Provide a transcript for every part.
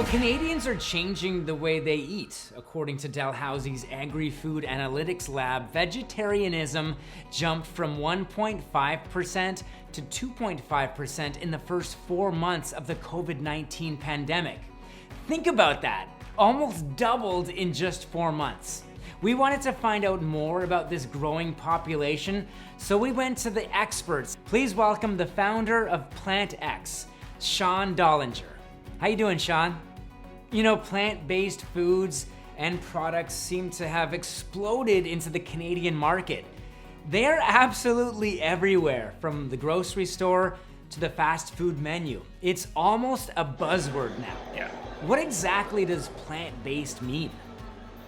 Canadians are changing the way they eat. According to Dalhousie's Agri-Food Analytics Lab, vegetarianism jumped from 1.5% to 2.5% in the first 4 months of the COVID-19 pandemic. Think about that, almost doubled in just 4 months. We wanted to find out more about this growing population, so we went to the experts. Please welcome the founder of PlantX, Sean Dollinger. How you doing, Sean? Plant-based foods and products seem to have exploded into the Canadian market. They're absolutely everywhere, from the grocery store to the fast food menu. It's almost a buzzword now. Yeah. What exactly does plant-based mean?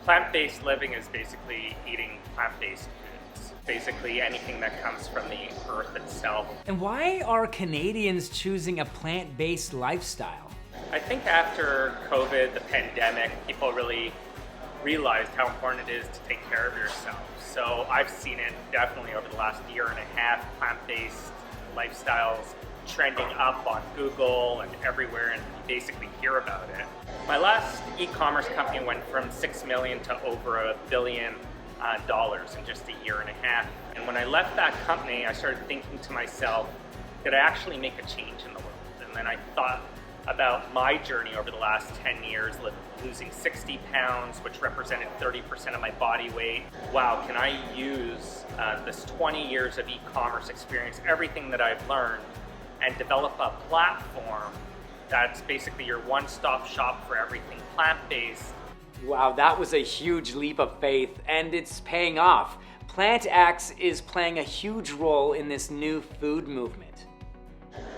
Plant-based living is basically eating plant-based foods. Basically anything that comes from the earth itself. And why are Canadians choosing a plant-based lifestyle? I think after COVID, the pandemic, people really realized how important it is to take care of yourself. So I've seen it definitely over the last year and a half, plant-based lifestyles trending up on Google and everywhere, and you basically hear about it. My last e-commerce company went from $6 million to over $1 billion in just a year and a half. And when I left that company, I started thinking to myself, did I actually make a change in the world? And then I thought about my journey over the last 10 years, losing 60 pounds, which represented 30% of my body weight. Wow, can I use this 20 years of e-commerce experience, everything that I've learned, and develop a platform that's basically your one-stop shop for everything plant-based. Wow, that was a huge leap of faith, and it's paying off. PlantX is playing a huge role in this new food movement.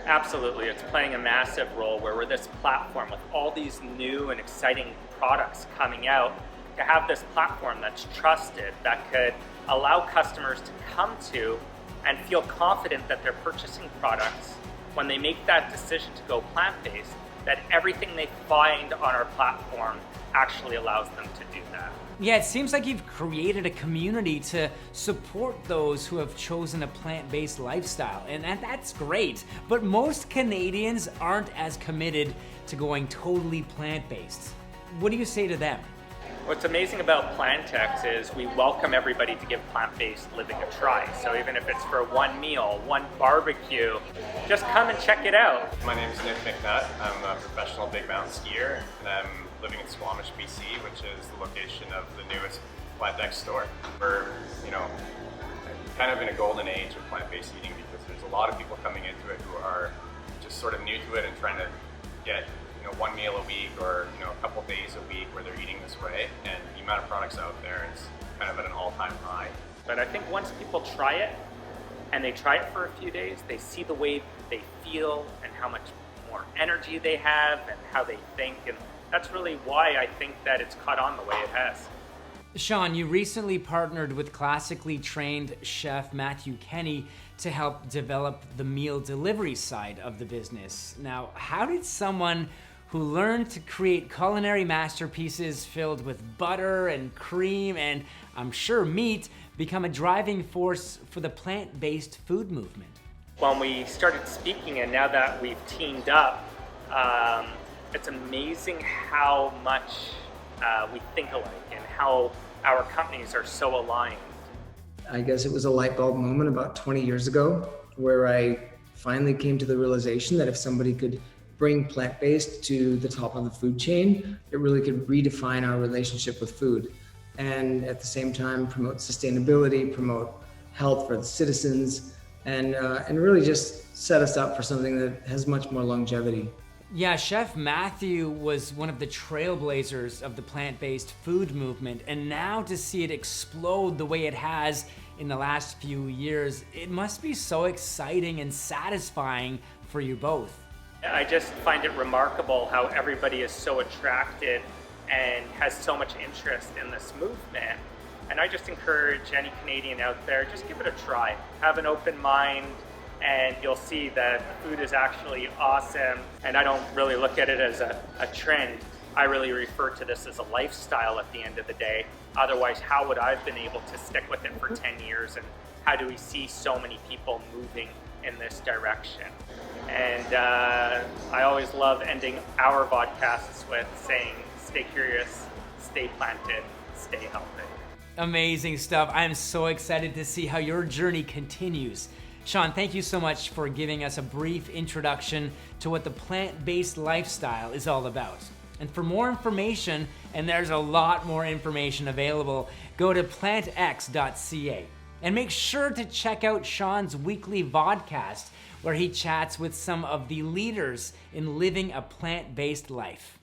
Absolutely, it's playing a massive role where we're this platform with all these new and exciting products coming out, to have this platform that's trusted, that could allow customers to come to and feel confident that they're purchasing products when they make that decision to go plant-based, that everything they find on our platform actually allows them to do that. Yeah, it seems like you've created a community to support those who have chosen a plant-based lifestyle, and that's great. But most Canadians aren't as committed to going totally plant-based. What do you say to them? What's amazing about PlantX is we welcome everybody to give plant-based living a try. So even if it's for one meal, one barbecue, just come and check it out. My name is Nick McNutt. I'm a professional big mountain skier, and I'm living in Squamish, BC, which is the location of the newest PlantX store. We're, kind of in a golden age of plant-based eating, because there's a lot of people coming into it who are just sort of new to it and trying to get one meal a week or a couple days a week where they're eating this way, and the amount of products out there is kind of at an all-time high. But I think once people try it, and they try it for a few days, they see the way they feel and how much more energy they have and how they think, and that's really why I think that it's caught on the way it has. Sean, you recently partnered with classically trained chef Matthew Kenny to help develop the meal delivery side of the business. Now, how did someone who learned to create culinary masterpieces filled with butter and cream and, I'm sure, meat, become a driving force for the plant-based food movement? When we started speaking, and now that we've teamed up, it's amazing how much we think alike and how our companies are so aligned. I guess it was a light bulb moment about 20 years ago where I finally came to the realization that if somebody could bring plant-based to the top of the food chain, it really could redefine our relationship with food, and at the same time promote sustainability, promote health for the citizens, and really just set us up for something that has much more longevity. Yeah, Chef Matthew was one of the trailblazers of the plant-based food movement, and now to see it explode the way it has in the last few years, it must be so exciting and satisfying for you both. I just find it remarkable how everybody is so attracted and has so much interest in this movement. And I just encourage any Canadian out there, just give it a try. Have an open mind, and you'll see that food is actually awesome. And I don't really look at it as a trend. I really refer to this as a lifestyle at the end of the day. Otherwise, how would I have been able to stick with it for 10 years? And how do we see so many people moving in this direction. And I always love ending our podcasts with saying, stay curious, stay planted, stay healthy. Amazing stuff. I am so excited to see how your journey continues. Sean, thank you so much for giving us a brief introduction to what the plant-based lifestyle is all about. And for more information, and there's a lot more information available, go to plantx.ca. And make sure to check out Sean's weekly vodcast, where he chats with some of the leaders in living a plant-based life.